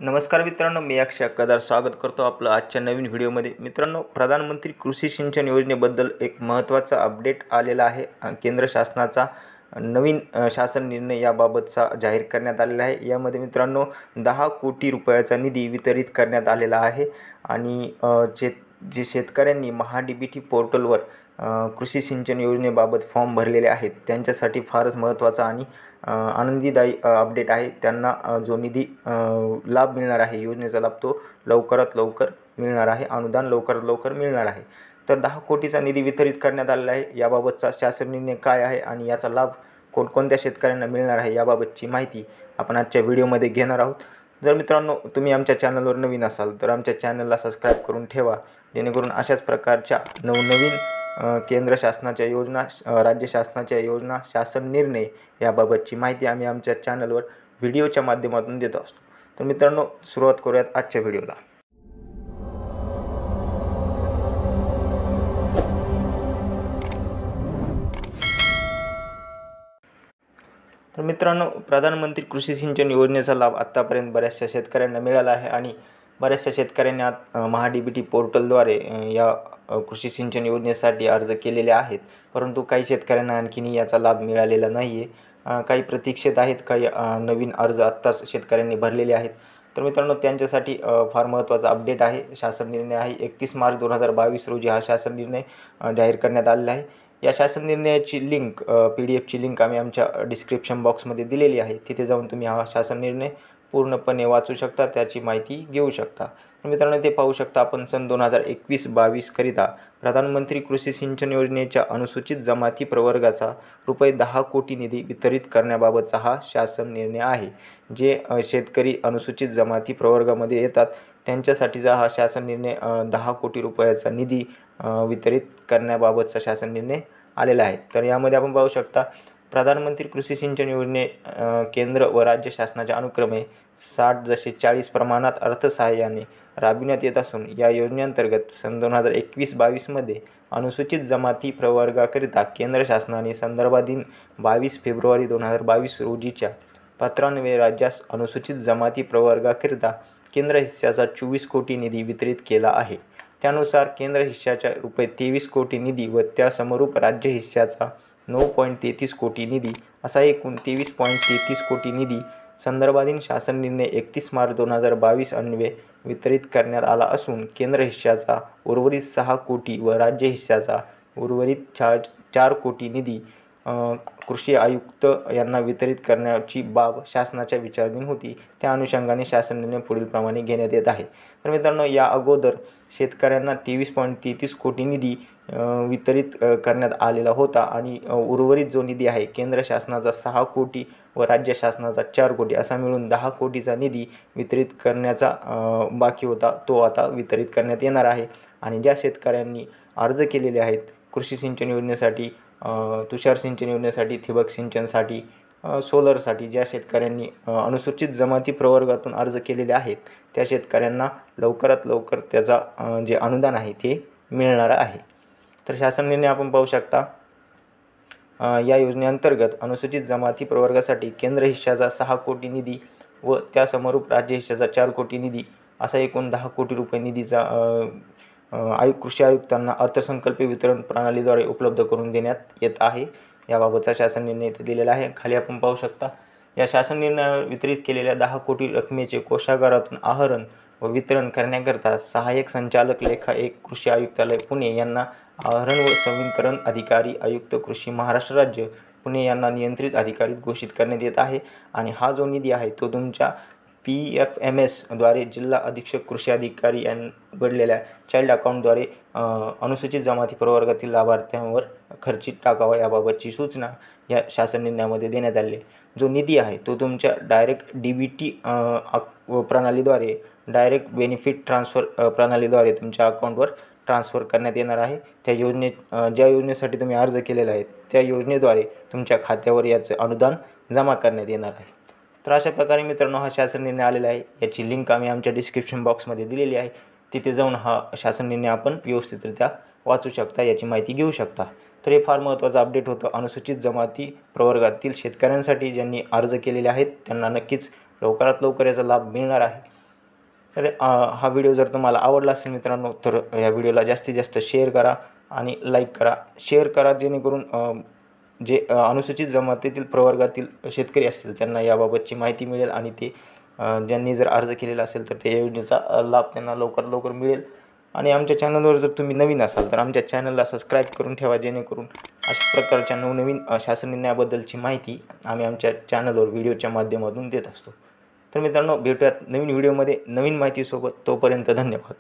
नमस्कार मित्रांनो, मी अक्षय कदार स्वागत करतो आपलं आजच्या नवीन व्हिडिओमध्ये। मित्रांनो, प्रधानमंत्री कृषी सिंचन योजनेबद्दल एक महत्त्वाचा अपडेट आलेला आहे। केंद्र शासनाचा नवीन शासन निर्णय याबाबतचा जाहीर करण्यात आलेला आहे। यामध्ये मित्रांनो 10 कोटी रुपयाचा निधी वितरित करण्यात आलेला आहे आणि जे शेतकऱ्यांनी महा-डी-बी-टी पोर्टलवर कृषी सिंचन योजनेबाबत फॉर्म भरलेले आहेत त्यांच्यासाठी फारच महत्त्वाचा आणि आनंदीदायी अपडेट आहे। त्यांना जो निधी लाभ मिळणार आहे, योजनेचा लाभ तो लवकरात लवकर मिळणार आहे, अनुदान लवकरात लवकर मिळणार आहे। तर 10 कोटीचा निधी वितरित करण्यात आलेला आहे। याबाबतचा शासन निर्णय काय आहे आणि याचा लाभ कोणकोणत्या शेतकऱ्यांना मिळणार आहे याबाबतची माहिती आपण आजच्या व्हिडिओमध्ये घेणार आहोत। जर मित्रांनो तुम्ही आमच्या चॅनलवर नवीन असाल तर आमच्या चॅनलला सबस्क्राईब करून ठेवा, जेणेकरून अशाच प्रकारच्या नवनवीन केंद्र शासनाच्या योजना, राज्य शासनाच्या योजना, शासन निर्णय याबाबतची माहिती आम्ही आमच्या चॅनलवर व्हिडिओच्या माध्यमातून देत असतो। तर मित्रांनो, सुरुवात करूयात आजच्या व्हिडिओला। तर मित्रांनो, प्रधानमंत्री कृषी सिंचन योजनेचा लाभ आत्तापर्यंत बऱ्याचशा शेतकऱ्यांना मिळाला आहे आणि बऱ्याचशा शेतकऱ्यांनी महा-डी-बी-टी पोर्टलद्वारे या कृषी सिंचन योजनेसाठी अर्ज केलेले आहेत। परंतु काही शेतकऱ्यांना आणखीनही याचा लाभ मिळालेला नाही आहे। काही प्रतीक्षेत आहेत, काही नवीन अर्ज आत्ताच शेतकऱ्यांनी भरलेले आहेत। तर मित्रांनो, त्यांच्यासाठी फार महत्त्वाचा अपडेट आहे, शासन निर्णय आहे। 31 मार्च 2022 रोजी हा शासन निर्णय जाहीर करण्यात आलेला आहे। या शासन निर्णयाची लिंक, PDF ची लिंक आम्ही आमच्या डिस्क्रिप्शन बॉक्समध्ये दिलेली आहे। तिथे जाऊन तुम्ही हा शासन निर्णय पूर्णपणे वाचू शकता, त्याची माहिती घेऊ शकता। तर मित्रांनो, ते पाहू शकता आपण सन 2021-22 करिता प्रधानमंत्री कृषी सिंचन योजनेच्या अनुसूचित जमाती प्रवर्गाचा ₹10 कोटी निधी वितरित करण्याबाबतचा हा शासन निर्णय आहे। जे शेतकरी अनुसूचित जमाती प्रवर्गामध्ये येतात त्यांच्यासाठीचा हा शासन निर्णय 10 कोटी रुपयाचा निधी वितरित करण्याबाबतचा शासन निर्णय आलेला आहे। तर यामध्ये आपण पाहू शकता, प्रधानमंत्री कृषी सिंचन योजने केंद्र व राज्य शासनाच्या अनुक्रमे 60:40 प्रमाणात अर्थसहाय्याने राबविण्यात येत असून या योजनेअंतर्गत सन 2021-22 मध्ये अनुसूचित जमाती प्रवर्गाकरिता केंद्र शासनाने संदर्भाधीन 22 फेब्रुवारी 2022 रोजीच्या पत्रान्वये राज्यास अनुसूचित जमाती प्रवर्गाकरिता केंद्र हिस्साचा 24 कोटी निधी वितरित केला आहे। त्यानुसार केंद्र हिस्साच्या ₹23 कोटी निधी व त्यासमरूप राज्य हिस्साचा 9.33 कोटी निधी असा एकूण 23.33 कोटी निधी संदर्भाधीन शासन निर्णय 31 मार्च 2022 अन्वये वितरित करण्यात आला असून केंद्र हिस्साचा उर्वरित 6 कोटी व राज्य हिस्साचा उर्वरित 4 कोटी निधी कृषी आयुक्त यांना वितरित करण्याची बाब शासनाच्या विचाराधीन होती। त्या अनुषंगाने शासन निर्णय पुढीलप्रमाणे घेण्यात येत आहे। तर मित्रांनो, या अगोदर शेतकऱ्यांना 23.33 कोटी निधी वितरित करण्यात आलेला होता आणि उर्वरित जो निधी आहे केंद्र शासनाचा 6 कोटी व राज्य शासनाचा 4 कोटी असा मिळून 10 कोटीचा निधी वितरित करण्याचा बाकी होता, तो आता वितरित करण्यात येणार आहे। आणि ज्या शेतकऱ्यांनी अर्ज केलेले आहेत कृषी सिंचन योजनेसाठी, तुषार सिंचन योजनेसाठी, ठिबक सिंचनसाठी, सोलरसाठी, ज्या शेतकऱ्यांनी अनुसूचित जमाती प्रवर्गातून अर्ज केलेले आहेत त्या शेतकऱ्यांना लवकरात लवकर त्याचा जे अनुदान आहे ते मिळणार आहे। तर शासन निर्णय आपण पाहू शकता, या योजनेअंतर्गत अनुसूचित जमाती प्रवर्गासाठी केंद्र हिस्साचा 6 कोटी निधी व त्यासमरूप राज्य हिस्साचा 4 कोटी निधी असा एकूण 10 कोटी रुपये निधीचा कृषी आयुक्तांना अर्थसंकल्पीय वितरण प्रणालीद्वारे उपलब्ध करून देण्यात येत आहे। याबाबतचा शासन निर्णय इथे दिलेला आहे। खाली आपण पाहू शकता, या शासन निर्णयावर वितरित केलेल्या 10 कोटी रकमेचे कोषागारातून आहरण व वितरण करण्याकरता सहाय्यक संचालक लेखा 1 कृषी आयुक्तालय पुणे यांना आहरण व संवितरण अधिकारी आयुक्त कृषी महाराष्ट्र राज्य पुणे यांना नियंत्रित अधिकारी घोषित करण्यात येत आहे। आणि हा जो निधी आहे तो तुमच्या PFMS द्वारे जिल्हा अधीक्षक कृषी अधिकारी यांनी उघडलेल्या चाइल्ड अकाउंटद्वारे अनुसूचित जमाती प्रवर्गातील लाभार्थ्यांवर खर्चित टाकावा याबाबतची सूचना या शासन निर्णयामध्ये देण्यात आली आहे। जो निधी आहे तो तुमच्या डायरेक्ट DBT प्रणालीद्वारे, डायरेक्ट बेनिफिट ट्रान्सफर प्रणालीद्वारे तुमच्या अकाउंटवर ट्रान्सफर करण्यात येणार आहे। त्या ज्या योजनेसाठी तुम्ही अर्ज केलेला आहे त्या योजनेद्वारे तुमच्या खात्यावर याचे अनुदान जमा करण्यात येणार आहे। तर अशा प्रकारे मित्रांनो हा शासन निर्णय आलेला आहे। याची लिंक आम्ही आमच्या डिस्क्रिप्शन बॉक्समध्ये दिलेली आहे, तिथे जाऊन हा शासन निर्णय आपण व्यवस्थितरित्या वाचू शकता, याची माहिती घेऊ शकता। तर हे फार महत्त्वाचं अपडेट होतं अनुसूचित जमाती प्रवर्गातील शेतकऱ्यांसाठी ज्यांनी अर्ज केलेले आहेत त्यांना नक्कीच लवकरात लवकर याचा लाभ मिळणार आहे। तर हा व्हिडिओ जर तुम्हाला आवडला असेल मित्रांनो, तर या व्हिडिओला जास्तीत जास्त शेअर करा आणि लाईक करा, शेअर करा, जेणेकरून जे अनुसूचित जमातीतील प्रवर्गातील शेतकरी असतील त्यांना याबाबतची माहिती मिळेल आणि ते ज्यांनी जर अर्ज केलेला असेल तर त्या योजनेचा लाभ त्यांना लवकर लवकर मिळेल. आणि आमच्या चॅनलवर जर तुम्ही नवीन असाल तर आमच्या चॅनलला सबस्क्राईब करून ठेवा, जेणेकरून अशा प्रकारच्या नवनवीन शासन निर्णयाबद्दलची माहिती आम्ही आमच्या चॅनलवर व्हिडिओच्या माध्यमातून देत असतो. तर मित्रांनो, भेटूयात नवीन व्हिडिओमध्ये नवीन माहितीसोबत. तोपर्यंत धन्यवाद.